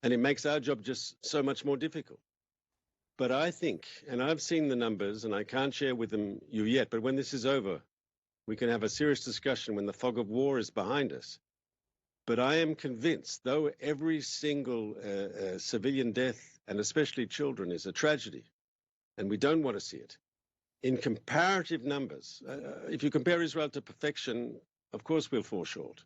And it makes our job just so much more difficult. But I think, and I've seen the numbers, and I can't share with you yet, but when this is over, we can have a serious discussion when the fog of war is behind us. But I am convinced, though every single civilian death, and especially children, is a tragedy, and we don't want to see it, in comparative numbers, if you compare Israel to perfection, of course we'll fall short.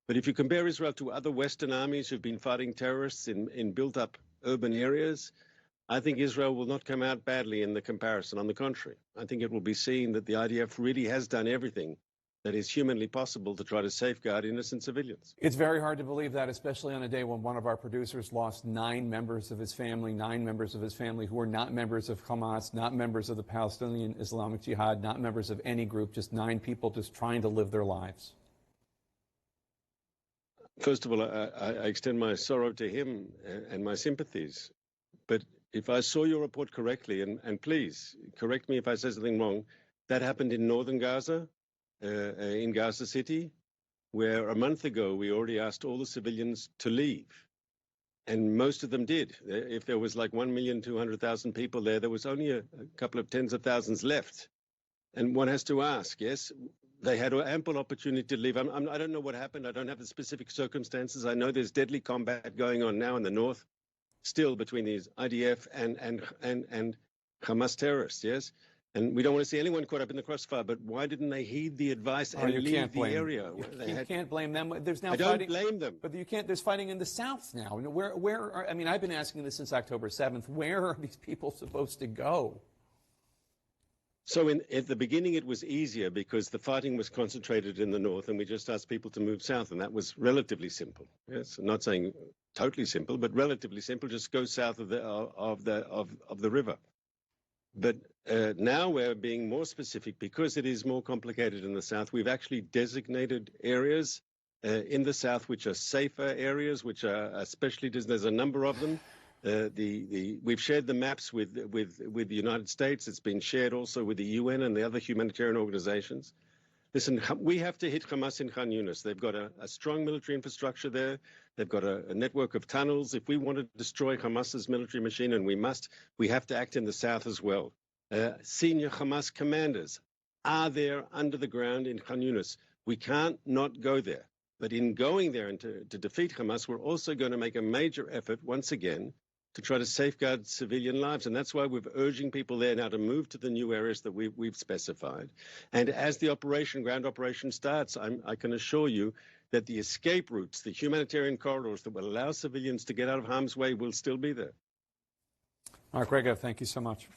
But if you compare Israel to other Western armies who've been fighting terrorists in built-up urban areas, I think Israel will not come out badly in the comparison. On the contrary, I think it will be seen that the IDF really has done everything that is humanly possible to try to safeguard innocent civilians. It's very hard to believe that, especially on a day when one of our producers lost 9 members of his family who were not members of Hamas, not members of the Palestinian Islamic Jihad, not members of any group, just 9 people just trying to live their lives. First of all, I extend my sorrow to him and my sympathies. But if I saw your report correctly, and please correct me if I say something wrong, that happened in northern Gaza, in Gaza City, where a month ago we already asked all the civilians to leave. And most of them did. If there was like 1,200,000 people there, there was only a couple of tens of thousands left. And one has to ask, yes, they had an ample opportunity to leave. I don't know what happened. I don't have the specific circumstances. I know there's deadly combat going on now in the north, still between these IDF and Hamas terrorists, yes? And we don't want to see anyone caught up in the crossfire, but why didn't they heed the advice and leave the area? You can't blame them. There's now I don't blame them. But you can't. There's fighting in the south now. I mean, I've been asking this since October 7th. Where are these people supposed to go? So at the beginning, it was easier because the fighting was concentrated in the north, and we just asked people to move south, and that was relatively simple. Yes, I'm not saying totally simple, but relatively simple. Just go south of the river. But now we're being more specific because it is more complicated in the south. We've actually designated areas in the south which are safer areas, which are especially, there's a number of them. We've shared the maps with the United States. It's been shared also with the UN and the other humanitarian organizations. Listen, we have to hit Hamas in Khan Yunis. They've got a strong military infrastructure there. They've got a network of tunnels. If we want to destroy Hamas's military machine, and we have to act in the south as well. Senior Hamas commanders are there under the ground in Khan Yunis. We can't not go there. But in going there and to defeat Hamas, we're also going to make a major effort once again to try to safeguard civilian lives. And that's why we're urging people there now to move to the new areas that we've specified. And as the ground operation starts, I can assure you that the escape routes, the humanitarian corridors that will allow civilians to get out of harm's way will still be there. Mark Regev, thank you so much.